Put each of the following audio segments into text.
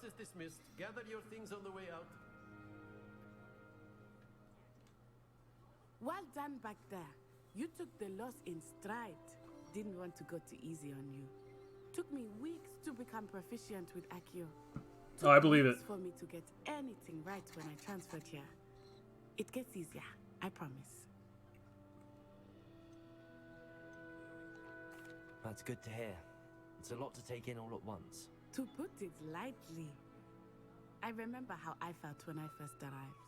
Class is dismissed. Gather your things on the way out. Well done back there. You took the loss in stride. Didn't want to go too easy on you. Took me weeks to become proficient with Accio. Oh, I believe it. For me to get anything right when I transferred here. It gets easier, I promise. That's good to hear. It's a lot to take in all at once. To put it lightly, I remember how I felt when I first arrived.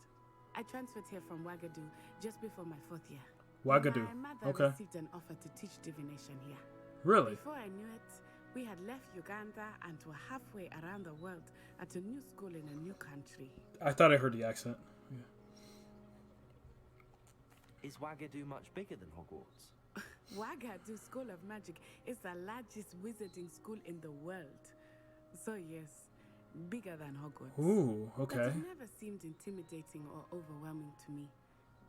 I transferred here from Wagadu just before my 4th year. Wagadu. My mother received an offer to teach divination here. Really? Before I knew it, we had left Uganda and were halfway around the world at a new school in a new country. I thought I heard the accent. Yeah. Is Wagadu much bigger than Hogwarts? Wagadu School of Magic is the largest wizarding school in the world. So yes, bigger than Hogwarts. Ooh, okay. But it never seemed intimidating or overwhelming to me.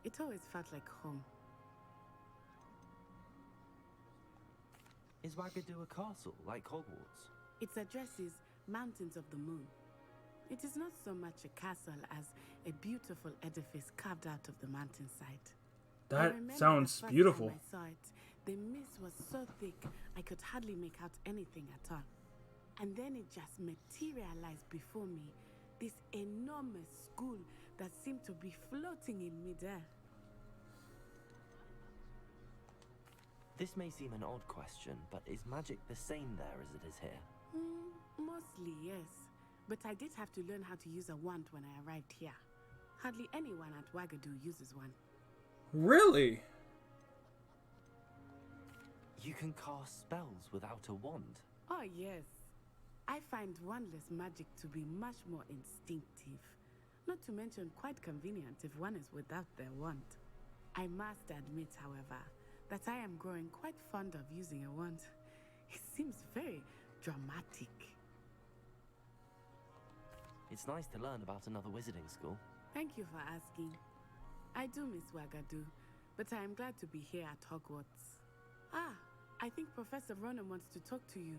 It always felt like home. Is Wagadu a castle, like Hogwarts? Its address is Mountains of the Moon. It is not so much a castle as a beautiful edifice carved out of the mountainside. That sounds beautiful. I saw it. The mist was so thick, I could hardly make out anything at all. And then it just materialized before me, this enormous school that seemed to be floating in midair. This may seem an odd question, but is magic the same there as it is here? Mostly, yes. But I did have to learn how to use a wand when I arrived here. Hardly anyone at Wagadu uses one. Really? You can cast spells without a wand? Oh, yes. I find wandless magic to be much more instinctive. Not to mention quite convenient if one is without their wand. I must admit, however, that I am growing quite fond of using a wand. It seems very dramatic. It's nice to learn about another wizarding school. Thank you for asking. I do miss Wagadu, but I am glad to be here at Hogwarts. Ah, I think Professor Ronan wants to talk to you.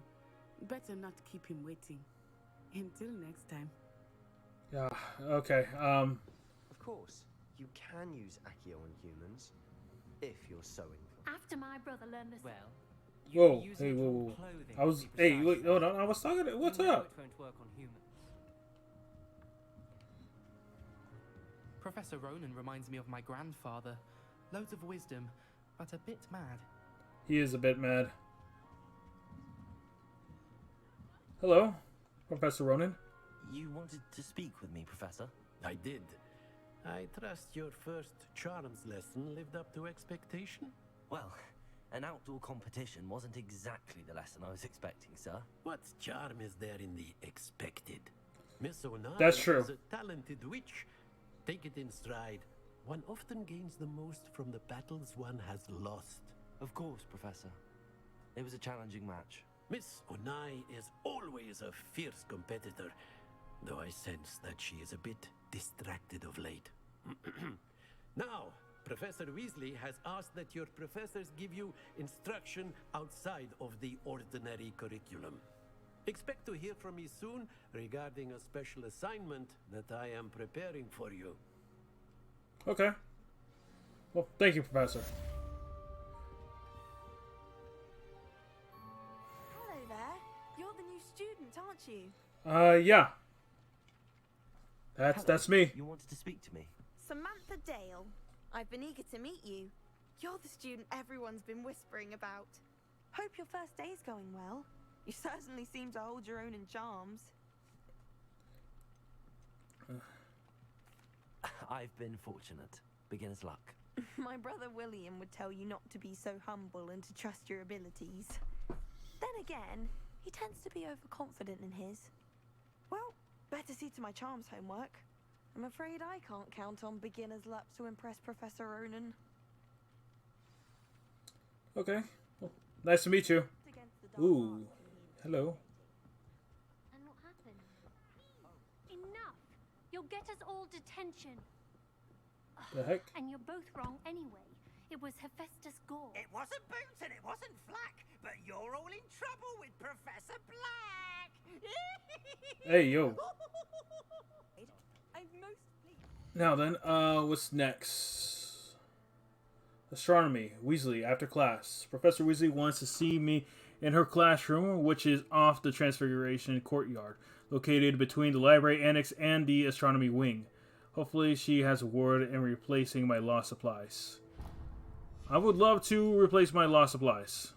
Better not keep him waiting. Until next time. Yeah, okay. Of course, you can use Accio on humans, if you're so inclined. After my brother learned this... Well, Whoa, hey, whoa. I was, hey, wait, hold on, I was talking, what's up? It won't work on humans. Professor Ronan reminds me of my grandfather. Loads of wisdom, but a bit mad. He is a bit mad. Hello, Professor Ronan. You wanted to speak with me, Professor? I did. I trust your first charms lesson lived up to expectation? Well, an outdoor competition wasn't exactly the lesson I was expecting, sir. What charm is there in the expected? Miss Onai That's true. is a talented witch. Take it in stride. One often gains the most from the battles one has lost. Of course, Professor. It was a challenging match. Miss Onai is always a fierce competitor, though I sense that she is a bit distracted of late. Now, Professor Weasley has asked that your professors give you instruction outside of the ordinary curriculum. Expect to hear from me soon regarding a special assignment that I am preparing for you. Okay. Well, thank you, Professor. Hello there. You're the new student, aren't you? Yeah. That's me. You wanted to speak to me? Samantha Dale. I've been eager to meet you. You're the student everyone's been whispering about. Hope your first day's going well. You certainly seem to hold your own in charms. I've been fortunate. Beginner's luck. My brother William would tell you not to be so humble and to trust your abilities. Then again, he tends to be overconfident in his. Well, better see to my charms homework. I'm afraid I can't count on beginner's luck to impress Professor Ronan. Okay. Well, nice to meet you. Ooh. Hello. And what happened? Enough! You'll get us all detention. The heck? And you're both wrong anyway. It was Hephaestus Gore. It wasn't Boots and it wasn't Flack, but you're all in trouble with Professor Black. Hey, yo. I'm most pleased. Now then, what's next? Astronomy. Weasley, after class. Professor Weasley wants to see me in her classroom, which is off the Transfiguration courtyard, located between the library annex and the astronomy wing. Hopefully she has a word in replacing my lost supplies. I would love to replace my lost supplies.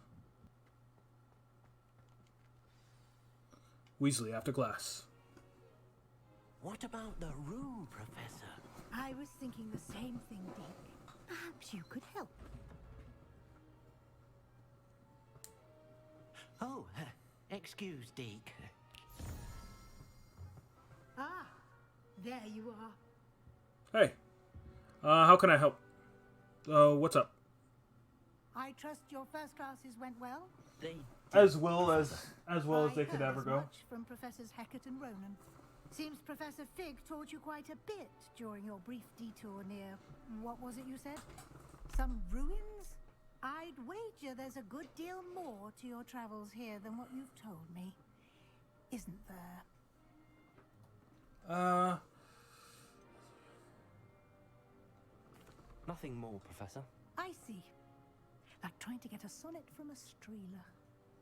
Weasley, after class. What about the room, Professor? I was thinking the same thing, Dick. Perhaps you could help. Oh, excuse, Deke. Ah, there you are. Hey, how can I help? What's up? I trust your first classes went well. They As well as I they could heard ever as go. much from Professors Hecat and Ronan. Seems Professor Fig taught you quite a bit during your brief detour near, what was it you said? Some ruins? I'd wager there's a good deal more to your travels here than what you've told me. Isn't there? Nothing more, Professor. I see. Like trying to get a sonnet from a streeler.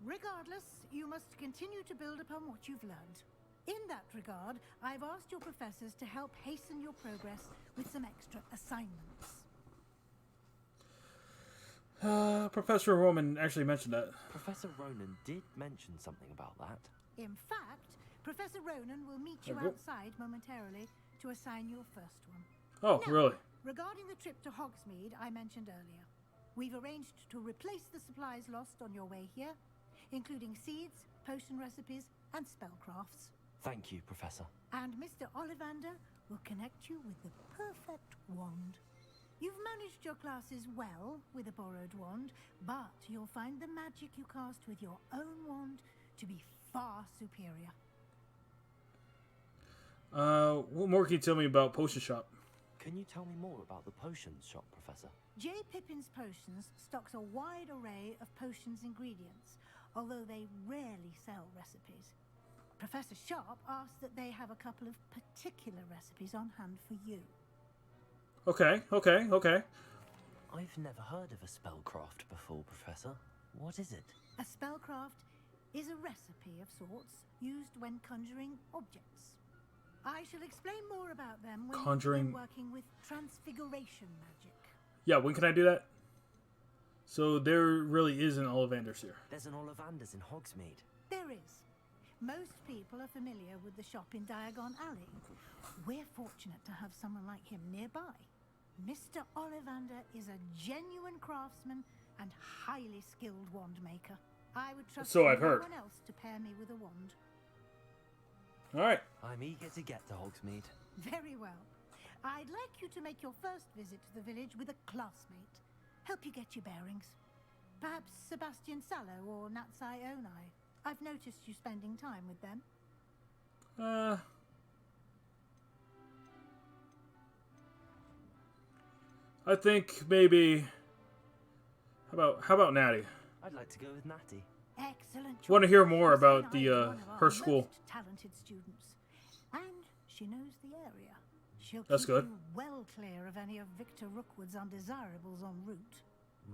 Regardless, you must continue to build upon what you've learned. In that regard, I've asked your professors to help hasten your progress with some extra assignments. Professor Roman actually mentioned that. Professor Ronan did mention something about that. In fact, Professor Ronan will meet you Okay. outside momentarily to assign your first one. Oh, Now, really? regarding the trip to Hogsmeade I mentioned earlier, we've arranged to replace the supplies lost on your way here, including seeds, potion recipes, and spellcrafts. Thank you, Professor. And Mr. Ollivander will connect you with the perfect wand. You've managed your classes well with a borrowed wand, but you'll find the magic you cast with your own wand to be far superior. What more can you tell me about Potion Shop? Can you tell me more about the potions shop, Professor? J. Pippin's Potions stocks a wide array of potions ingredients, although they rarely sell recipes. Professor Sharp asks that they have a couple of particular recipes on hand for you. Okay. I've never heard of a spellcraft before, Professor. What is it? A spellcraft is a recipe of sorts used when conjuring objects. I shall explain more about them when Conjuring- you're working with transfiguration magic. Yeah, when can I do that? So there really is an Ollivanders here. There's an Ollivanders in Hogsmeade. There is. Most people are familiar with the shop in Diagon Alley. We're fortunate to have someone like him nearby. Mr. Ollivander is a genuine craftsman and highly skilled wand maker. I would trust So I've heard. no one else to pair me with a wand. Alright. I'm eager to get to Hogsmeade. Very well. I'd like you to make your first visit to the village with a classmate. Help you get your bearings. Perhaps Sebastian Sallow or Natsai Onai. I've noticed you spending time with them. I think maybe... How about Natty? I'd like to go with Natty. Excellent choice. Want to hear more Miss about Onai the is one of our her school? most talented students. And she knows the area. She'll That's keep good. you well clear of any of Victor Rookwood's undesirables en route.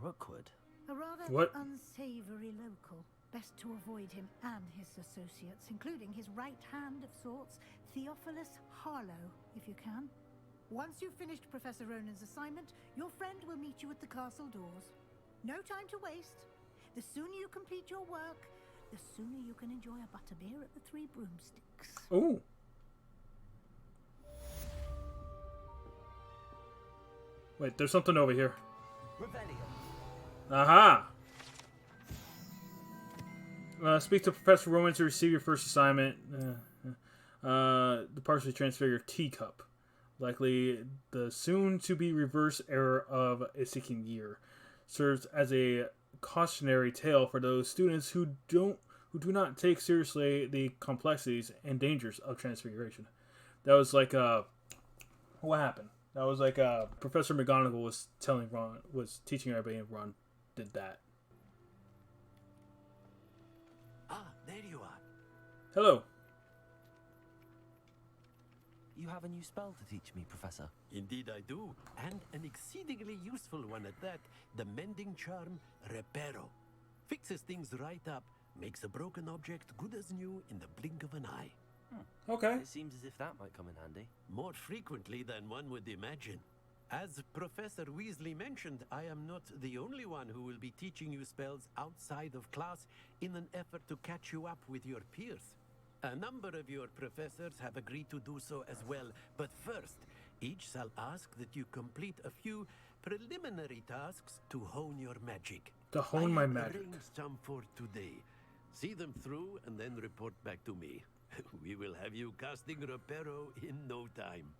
Rookwood? A rather What? unsavory local. Best to avoid him and his associates, including his right hand of sorts, Theophilus Harlow, if you can. Once you've finished Professor Ronan's assignment, your friend will meet you at the castle doors. No time to waste. The sooner you complete your work, the sooner you can enjoy a butterbeer at the Three Broomsticks. Ooh. Wait, there's something over here. Revelio. Aha! Speak to Professor Roman to receive your first assignment. The partially transfigured teacup. Likely the soon-to-be reverse error of a seeking year. Serves as a cautionary tale for those students who do not take seriously the complexities and dangers of transfiguration. That was like what happened? That was like Professor McGonagall was teaching everybody, and Ron did that. Ah, there you are. Hello. You have a new spell to teach me, Professor. Indeed I do, and an exceedingly useful one at that. The mending charm Reparo. Fixes things right up, makes a broken object good as new in the blink of an eye. Okay. It seems as if that might come in handy. More frequently than one would imagine. As Professor Weasley mentioned, I am not the only one who will be teaching you spells outside of class in an effort to catch you up with your peers. A number of your professors have agreed to do so as well, but first, each shall ask that you complete a few preliminary tasks to hone your magic. To hone my I have magic. arranged some for today. See them through and then report back to me. We will have you casting Reparo in no time.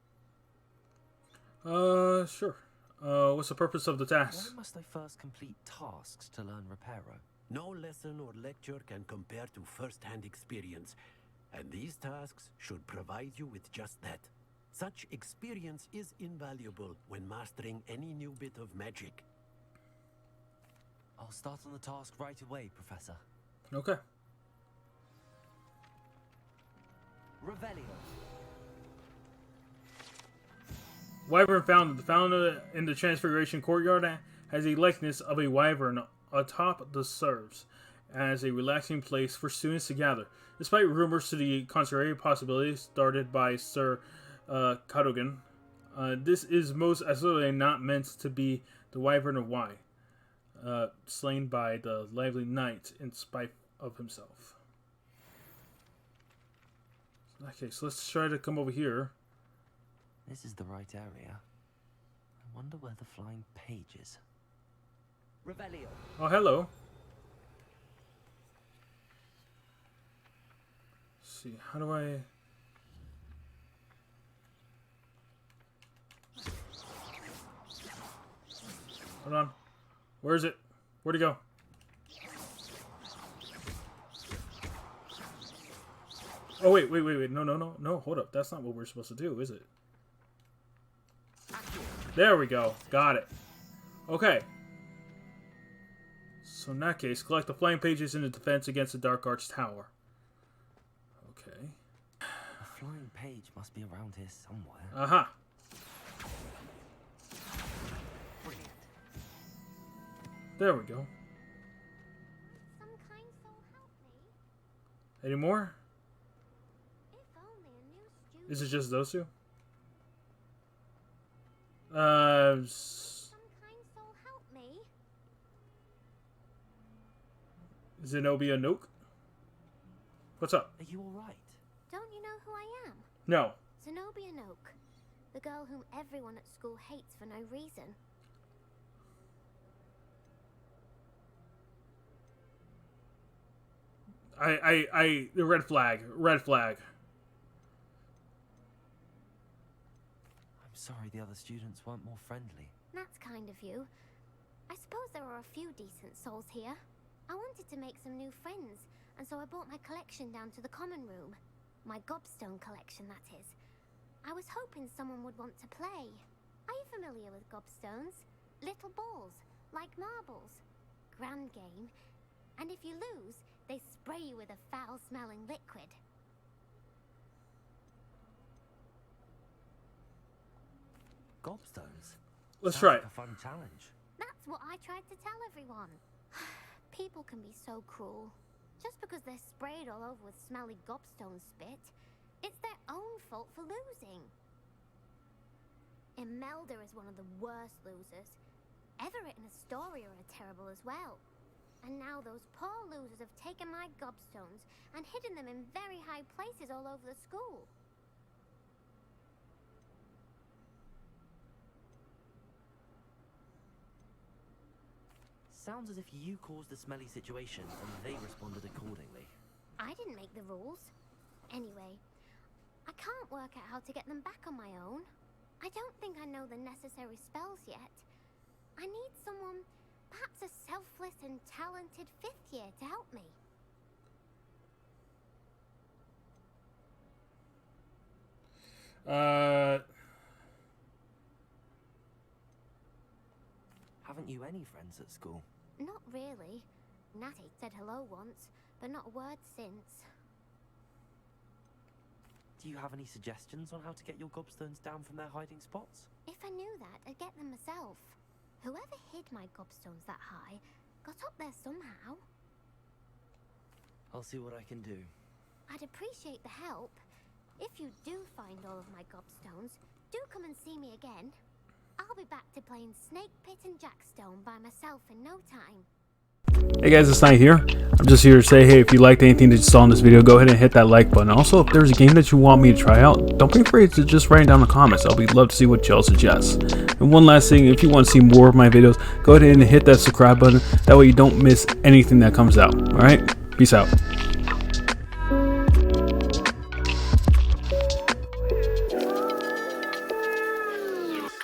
Sure. What's the purpose of the task? Why must I first complete tasks to learn Reparo? No lesson or lecture can compare to first-hand experience, and these tasks should provide you with just that. Such experience is invaluable when mastering any new bit of magic. I'll start on the task right away, Professor. Okay. Revelio. Wyvern found. The fountain in the Transfiguration Courtyard has a likeness of a wyvern atop the serves, as a relaxing place for students to gather. Despite rumors to the contrary possibilities started by Sir Cadogan, this is most absolutely not meant to be the wyvern of Wye, slain by the lively knight in spite of himself. Okay, so let's try to come over here. This is the right area. I wonder where the flying page is. Revelio. Oh, hello. Let's see, how do I... Hold on. Where is it? Where'd it go? Oh, wait. No, hold up. That's not what we're supposed to do, is it? There we go. Got it. Okay. So in that case, collect the flying pages in the defense against the Dark Arch Tower. Okay. A flying page must be around here somewhere. Aha. Brilliant. There we go. Some kind soul help me. Any more? If only a new student. Is it just those two? Some kind soul help me. Zenobia Nook? What's up? Are you alright? Don't you know who I am? No. Zenobia Noak, the girl whom everyone at school hates for no reason. The red flag. I'm sorry the other students weren't more friendly. That's kind of you. I suppose there are a few decent souls here. I wanted to make some new friends, and so I brought my collection down to the common room. My gobstone collection, that is. I was hoping someone would want to play. Are you familiar with gobstones? Little balls, like marbles. Grand game. And if you lose, they spray you with a foul-smelling liquid. Gobstones? Let's Sounds try like it. a fun challenge. That's what I tried to tell everyone. People can be so cruel. Just because they're sprayed all over with smelly gobstone spit, it's their own fault for losing. Imelda is one of the worst losers. Everett and Astoria are terrible as well. And now those poor losers have taken my gobstones and hidden them in very high places all over the school. Sounds as if you caused the smelly situation and they responded accordingly. I didn't make the rules. Anyway, I can't work out how to get them back on my own. I don't think I know the necessary spells yet. I need someone, perhaps a selfless and talented fifth year to help me. Haven't you any friends at school? Not really. Natty said hello once, but not a word since. Do you have any suggestions on how to get your gobstones down from their hiding spots? If I knew that, I'd get them myself. Whoever hid my gobstones that high got up there somehow. I'll see what I can do. I'd appreciate the help. If you do find all of my gobstones, do come and see me again. I'll be back to playing Snake Pit and Jackstone by myself in no time. Hey guys, it's Knight here. I'm just here to say, hey, if you liked anything that you saw in this video, go ahead and hit that like button. Also, if there's a game that you want me to try out, don't be afraid to just write it down in the comments. I'll be love to see what y'all suggest. And one last thing, if you want to see more of my videos, go ahead and hit that subscribe button. That way you don't miss anything that comes out. Alright? Peace out.